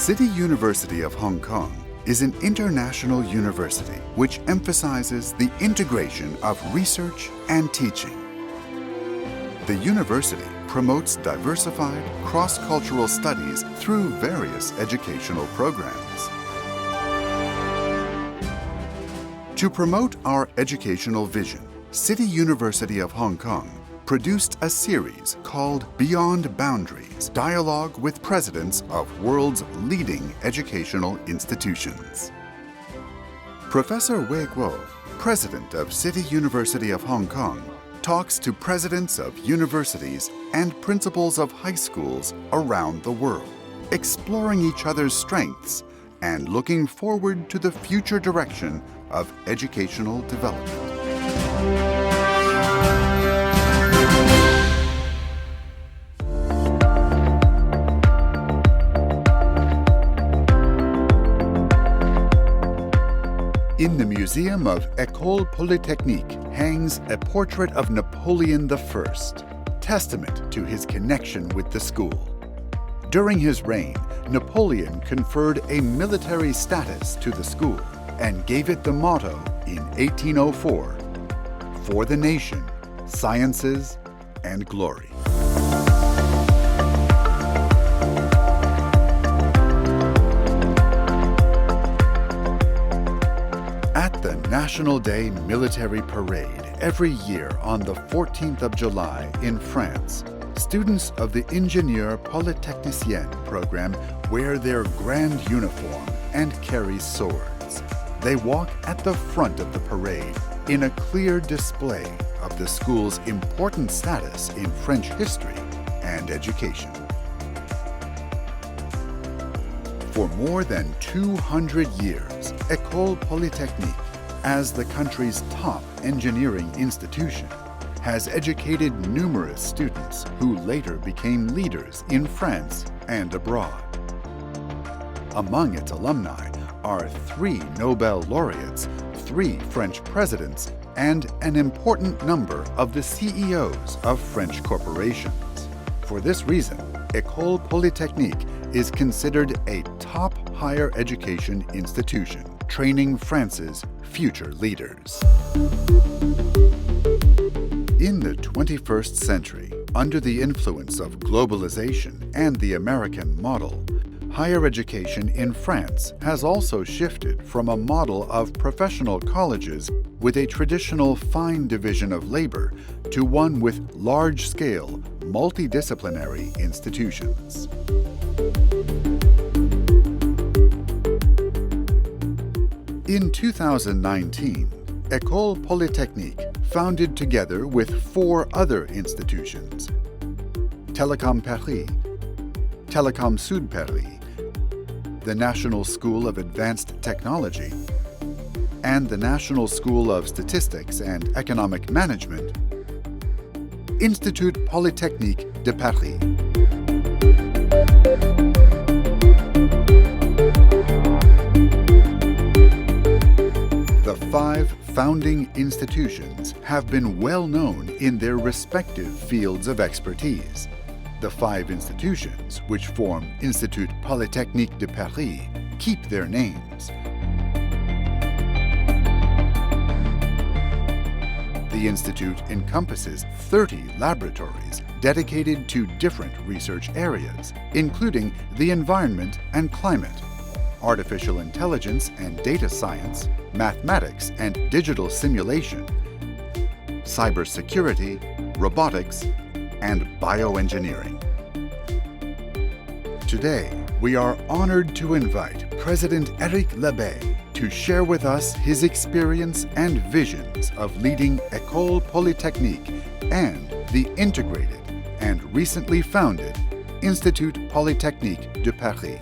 City University of Hong Kong is an international university which emphasizes the integration of research and teaching. The university promotes diversified, cross-cultural studies through various educational programs. To promote our educational vision, City University of Hong Kong produced a series called Beyond Boundaries, Dialogue with Presidents of World's Leading Educational Institutions. Professor Wei Guo, President of City University of Hong Kong, talks to presidents of universities and principals of high schools around the world, exploring each other's strengths and looking forward to the future direction of educational development. In the Museum of École Polytechnique hangs a portrait of Napoleon I, testament to his connection with the school. During his reign, Napoleon conferred a military status to the school and gave it the motto in 1804, "For the nation, sciences, and glory." At the National Day Military Parade every year on the 14th of July in France, students of the Ingénieur Polytechnicien program wear their grand uniform and carry swords. They walk at the front of the parade in a clear display of the school's important status in French history and education. For more than 200 years, École Polytechnique, as the country's top engineering institution, has educated numerous students who later became leaders in France and abroad. Among its alumni are 3 Nobel laureates, 3 French presidents, and an important number of the CEOs of French corporations. For this reason, École Polytechnique is considered a top higher education institution, training France's future leaders. In the 21st century, under the influence of globalization and the American model, higher education in France has also shifted from a model of professional colleges with a traditional fine division of labor to one with large-scale, multidisciplinary institutions. In 2019, École Polytechnique founded together with 4 other institutions, Télécom Paris, Télécom Sud Paris, the National School of Advanced Technology, and the National School of Statistics and Economic Management, Institut Polytechnique de Paris. The 5 founding institutions have been well known in their respective fields of expertise. The 5 institutions, which form Institut Polytechnique de Paris, keep their names. The institute encompasses 30 laboratories dedicated to different research areas, including the environment and climate, artificial intelligence and data science, mathematics and digital simulation, cybersecurity, robotics, and bioengineering. Today, we are honored to invite President Eric Labbé to share with us his experience and visions of leading École Polytechnique and the integrated and recently founded Institut Polytechnique de Paris.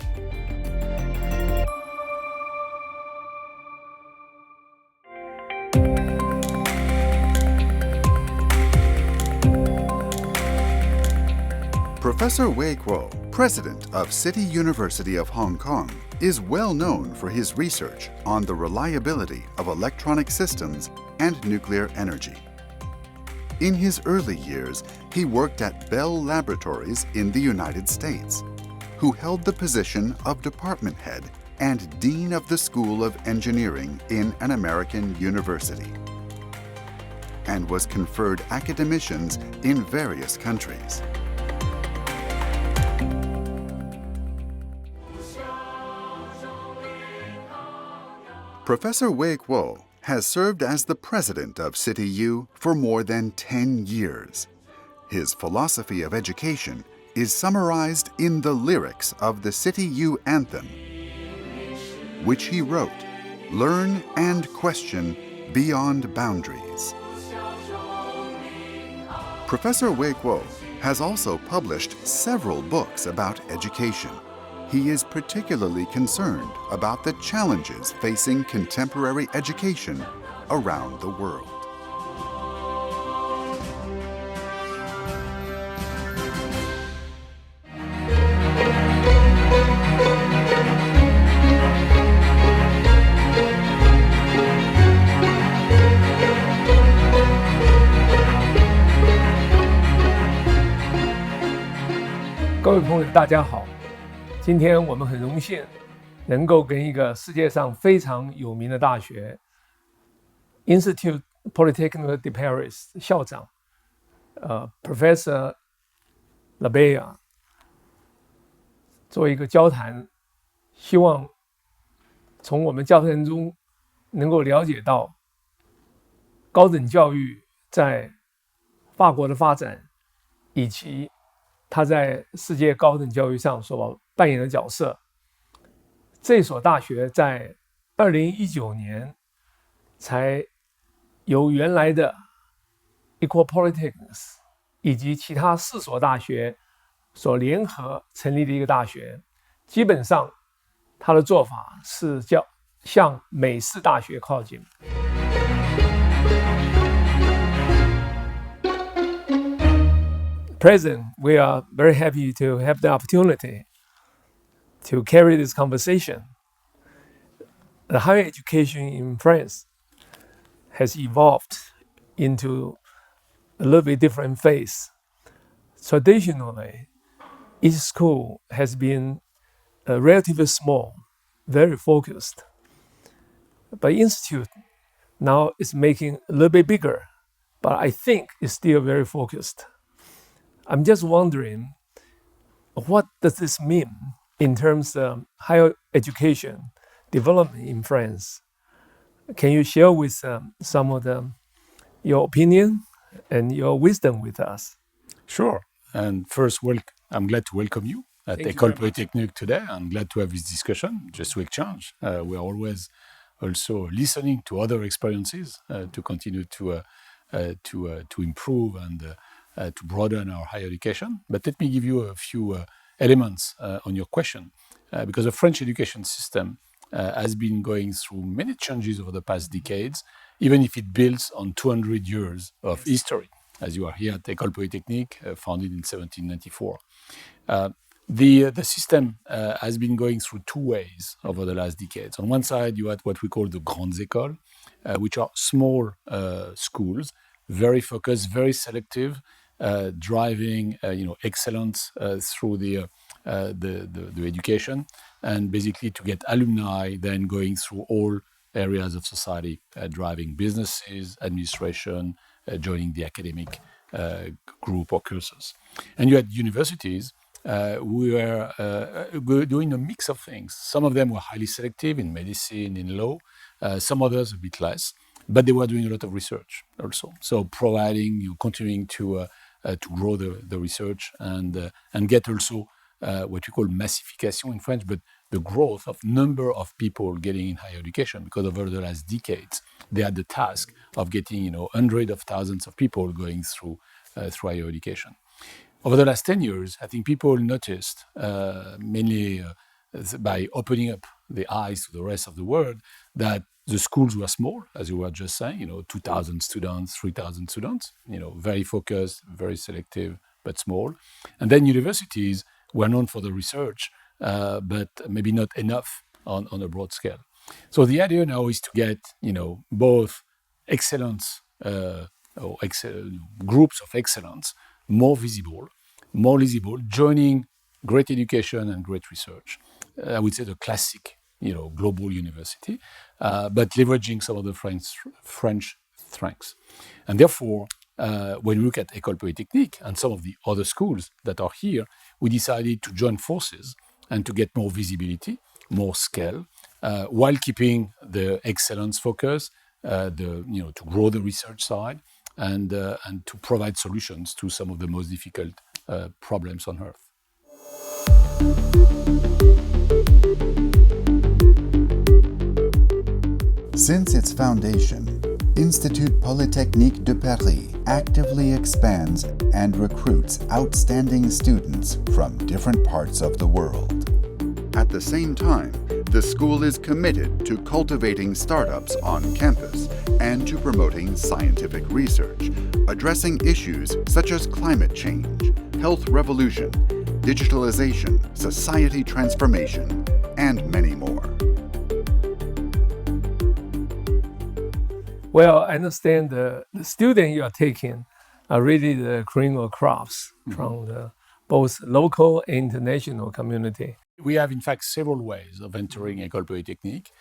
Professor Wei Guo, president of City University of Hong Kong, is well known for his research on the reliability of electronic systems and nuclear energy. In his early years, he worked at Bell Laboratories in the United States. who held the position of department head and dean of the School of Engineering in an American university, and was conferred academicians in various countries. Professor Wei Kuo has served as the president of CityU for more than 10 years. His philosophy of education is summarized in the lyrics of the CityU anthem, which he wrote, "Learn and question beyond boundaries." Professor Wei Kuo has also published several books about education. He is particularly concerned about the challenges facing contemporary education around the world. 各位朋友，大家好。今天我们很荣幸能够跟一个世界上非常有名的大学 Institut Polytechnique de Paris 校长Professor Labella 做一个交谈，希望从我们交谈中能够了解到高等教育在法国的发展，以及它在世界高等教育上所扮演的角色。这所大学在2019年才由原来的 Institut Polytechnique 以及其他4所大学所联合成立的一个大学。基本上它的做法是向美式大学靠近。President, we are very happy to have the opportunity to carry this conversation. The higher education in France has evolved into a little bit different phase. Traditionally, each school has been relatively small, very focused. But Institute now is making a little bit bigger, but I think it's still very focused. I'm just wondering, what does this mean in terms of higher education development in France? Can you share with some of your opinion and your wisdom with us? Sure. And first, I'm glad to welcome you at École Polytechnique today. I'm glad to have this discussion, just to exchange. We are always also listening to other experiences to continue to improve and to broaden our higher education. But let me give you a few elements on your question, because the French education system has been going through many changes over the past decades, even if it builds on 200 years of history, as you are here at École Polytechnique, founded in 1794. The system has been going through two ways over the last decades. On one side, you had what we call the grandes écoles, which are small schools, very focused, very selective, driving excellence through the education, and basically to get alumni then going through all areas of society, driving businesses, administration, joining the academic group or courses. And you had universities who were doing a mix of things. Some of them were highly selective in medicine, in law, some others a bit less, but they were doing a lot of research also. So providing, continuing to grow the research and get also what we call massification in French, but the growth of number of people getting in higher education, because over the last decades, they had the task of getting hundreds of thousands of people going through higher education. Over the last 10 years, I think people noticed, mainly by opening up the eyes to the rest of the world, that the schools were small, as you were just saying, 2,000 students, 3,000 students, very focused, very selective, but small. And then universities were known for the research, but maybe not enough on a broad scale. So the idea now is to get, both excellence, groups of excellence, more visible, joining great education and great research. I would say the classic, global university, but leveraging some of the French strengths. And therefore, when we look at École Polytechnique and some of the other schools that are here, we decided to join forces and to get more visibility, more scale, while keeping the excellence focus, to grow the research side, and to provide solutions to some of the most difficult problems on Earth. Since its foundation, Institut Polytechnique de Paris actively expands and recruits outstanding students from different parts of the world. At the same time, the school is committed to cultivating startups on campus and to promoting scientific research, addressing issues such as climate change, health revolution, digitalization, society transformation, and many more. Well, I understand the students you are taking are really the cream of crops from the both local and international community. We have, in fact, several ways of entering École Polytechnique.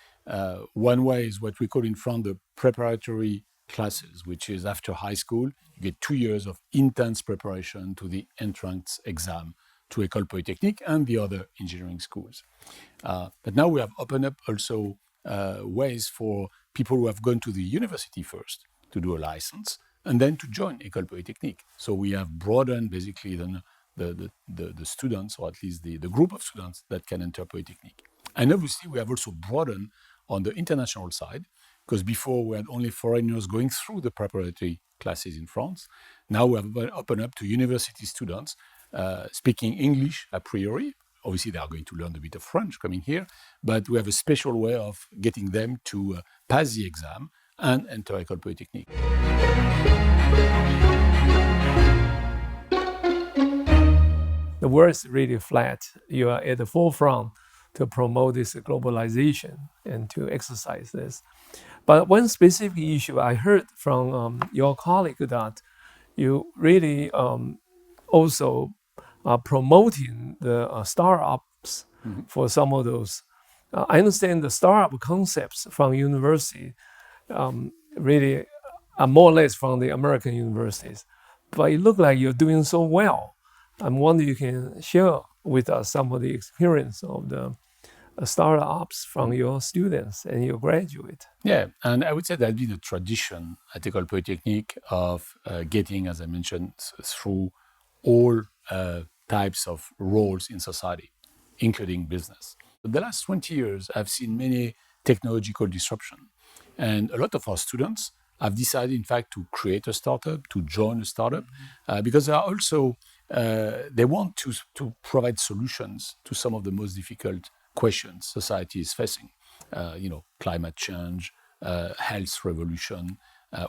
One way is what we call in France the preparatory classes, which is after high school, you get 2 years of intense preparation to the entrance exam to École Polytechnique and the other engineering schools. But now we have opened up also ways for people who have gone to the university first to do a license and then to join École Polytechnique. So we have broadened basically the students, or at least the group of students that can enter Polytechnique. And obviously we have also broadened on the international side, because before we had only foreigners going through the preparatory classes in France. Now we have opened up to university students speaking English a priori. Obviously, they are going to learn a bit of French coming here, but we have a special way of getting them to pass the exam and enter École Polytechnique. The world is really flat. You are at the forefront to promote this globalization and to exercise this. But one specific issue I heard from your colleague that you really also are promoting the startups for some of those. I understand the startup concepts from university really are more or less from the American universities. But it looks like you're doing so well. I'm wondering if you can share with us some of the experience of the startups from your students and your graduates. Yeah, and I would say that's been a tradition at École Polytechnique of getting, as I mentioned, through all types of roles in society, including business. But the last 20 years, I've seen many technological disruption. And a lot of our students have decided, in fact, to create a startup, to join a startup, because they are also, they want to provide solutions to some of the most difficult questions society is facing. Climate change, health revolution,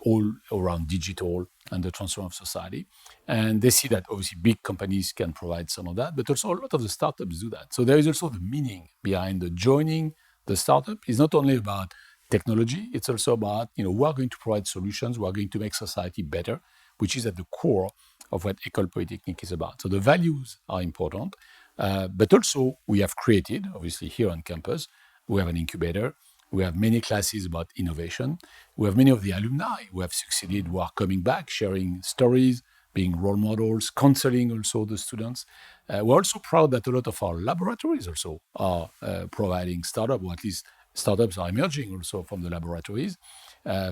all around digital and the transform of society. And they see that obviously big companies can provide some of that, but also a lot of the startups do that. So there is also the meaning behind the joining the startup. It's not only about technology, it's also about, we are going to provide solutions, we are going to make society better, which is at the core of what École Polytechnique is about. So the values are important, but also we have created, obviously here on campus, we have an incubator, we have many classes about innovation, we have many of the alumni who have succeeded, who are coming back, sharing stories, being role models, counseling also the students. We're also proud that a lot of our laboratories also are providing startups, or at least startups are emerging also from the laboratories.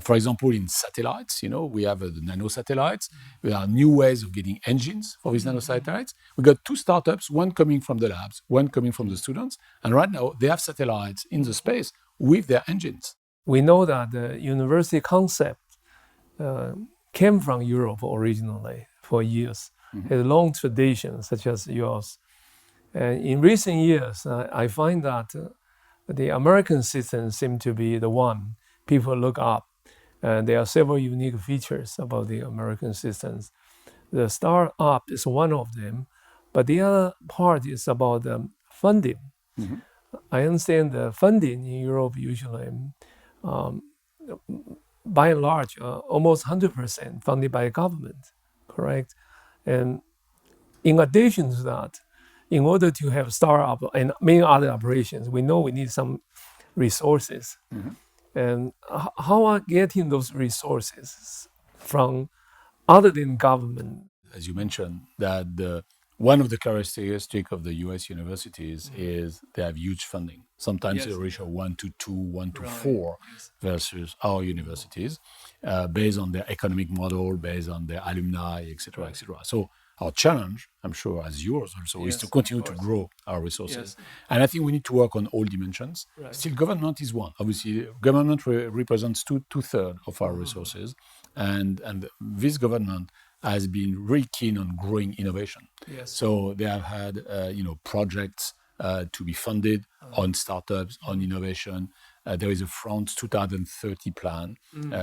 For example, in satellites, we have the nano satellites. We have new ways of getting engines for these nano satellites. We got 2 startups, one coming from the labs, one coming from the students. And right now, they have satellites in the space with their engines. We know that the university concept came from Europe originally for years. Has a long tradition, such as yours. And in recent years, I find that the American system seems to be the one people look up. And there are several unique features about the American systems. The startup is one of them, but the other part is about the funding. I understand the funding in Europe usually, by and large, almost 100% funded by government, correct? And in addition to that, in order to have startup and many other operations, we know we need some resources. And how are getting those resources from other than government? As you mentioned, that one of the characteristics of the US universities is they have huge funding. Sometimes they ratio 1 to 2, 1 to 4 versus our universities, based on their economic model, based on their alumni, etc., etc. So our challenge, I'm sure, as yours also, is to continue to grow our resources. And I think we need to work on all dimensions. Still, government is one. Obviously, government represents two-thirds of our resources. And this government has been really keen on growing innovation. So they have had projects to be funded on startups, on innovation. There is a France 2030 plan,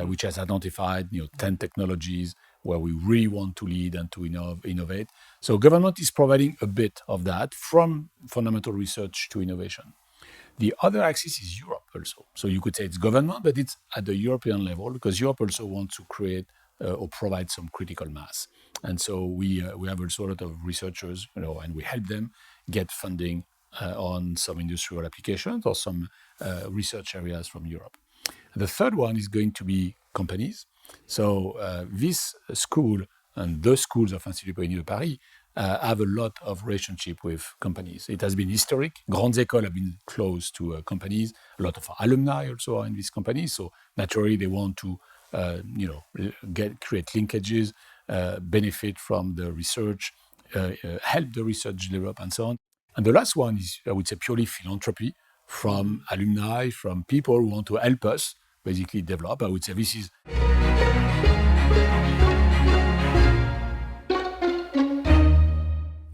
which has identified 10 technologies where we really want to lead and to innovate. So government is providing a bit of that, from fundamental research to innovation. The other axis is Europe also. So you could say it's government, but it's at the European level, because Europe also wants to create or provide some critical mass. And so we have also a lot of researchers, and we help them get funding on some industrial applications or some research areas from Europe. The third one is going to be companies. So this school and the schools of Institut Polytechnique de Paris have a lot of relationship with companies. It has been historic. Grandes écoles have been close to companies. A lot of alumni also are in these companies. So naturally, they want to, create linkages, benefit from the research, help the research develop, and so on. And the last one is, I would say, purely philanthropy from alumni, from people who want to help us basically develop. I would say this is.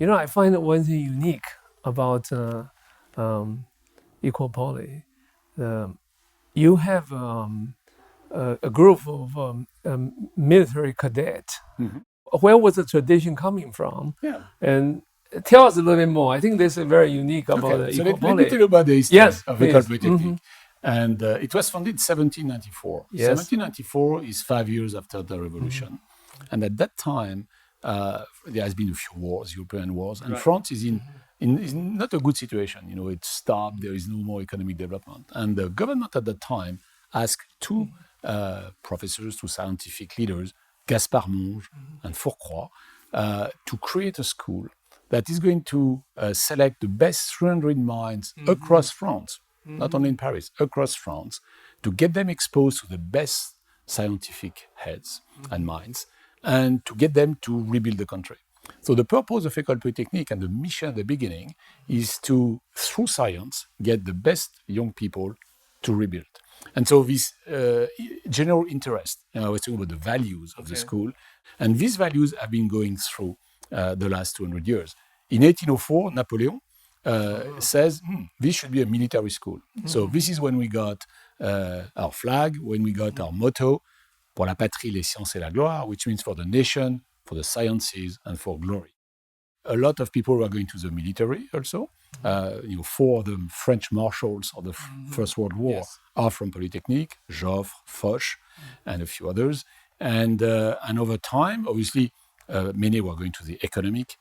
I find one thing unique about Equal Poly. You have a group of military cadets. Where was the tradition coming from? And tell us a little bit more. I think this is very unique about Equal Poly. Let me tell you about the history of École Polytechnique. And it was founded in 1794. 1794 is 5 years after the revolution. And at that time, there has been a few wars, European wars, and France is in not a good situation. It's stopped, there is no more economic development. And the government at that time asked two professors, two scientific leaders, Gaspard Monge and Fourcroy, to create a school that is going to select the best 300 minds across France, not only in Paris, across France, to get them exposed to the best scientific heads and minds, and to get them to rebuild the country. So the purpose of École Polytechnique and the mission at the beginning is to, through science, get the best young people to rebuild. And so this general interest, I was talking about the values of the school, and these values have been going through the last 200 years. In 1804, Napoleon says, this should be a military school. So this is when we got our flag, when we got our motto, pour la patrie, les sciences et la gloire, which means for the nation, for the sciences, and for glory. A lot of people who are going to the military also. Four of the French marshals of the First World War are from Polytechnique, Joffre, Foch, and a few others. And over time, obviously, many were going to the economic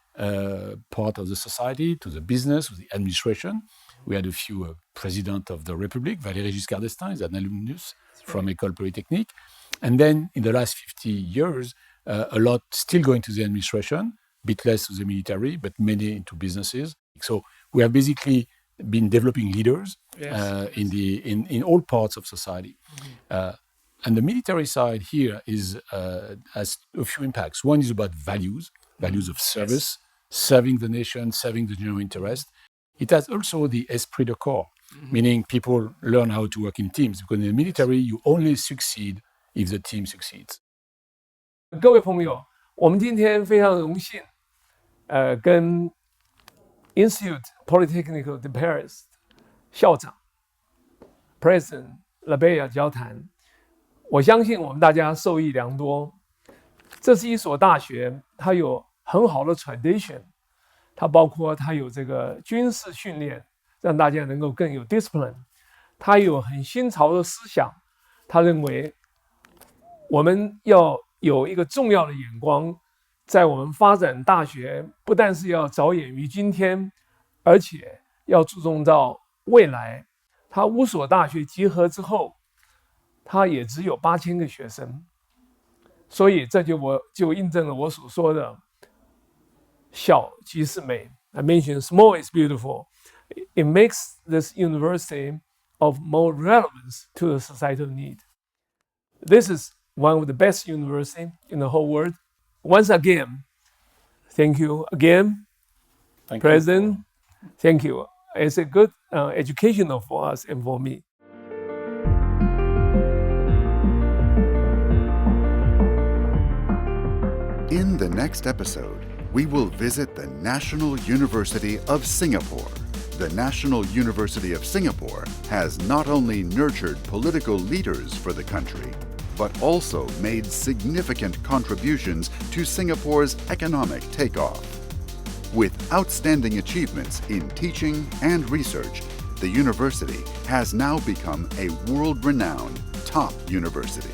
part of the society, to the business, to the administration. We had a few president of the Republic, Valéry Giscard d'Estaing is an alumnus from École Polytechnique. And then in the last 50 years, a lot still going to the administration, a bit less to the military, but many into businesses. So we have basically been developing leaders in all parts of society. And the military side here has a few impacts. One is about values of service, serving the nation, serving the general interest. It has also the esprit de corps, meaning people learn how to work in teams. Because in the military, you only succeed if the team succeeds. 各位朋友，我们今天非常荣幸，跟 Institut Polytechnique de Paris 校长 President Labella 交谈。我相信我们大家受益良多。这是一所大学，它有很好的 tradition， 它包括它有这个军事训练，让大家能够更有 discipline。它有很新潮的思想，他认为我们要有一个重要的眼光，在我们发展大学，不但是要着眼于今天，而且要注重到未来。它5所大学集合之后，它也只有8000个学生，所以这就印证了我所说的小即是美。I mentioned small is beautiful. It makes this university of more relevance to the societal need. This is one of the best universities in the whole world. Once again, thank you again, Thank President. you. Thank you. It's a good educational for us and for me. In the next episode, we will visit the National University of Singapore. The National University of Singapore has not only nurtured political leaders for the country, but also made significant contributions to Singapore's economic takeoff. With outstanding achievements in teaching and research, the university has now become a world-renowned top university.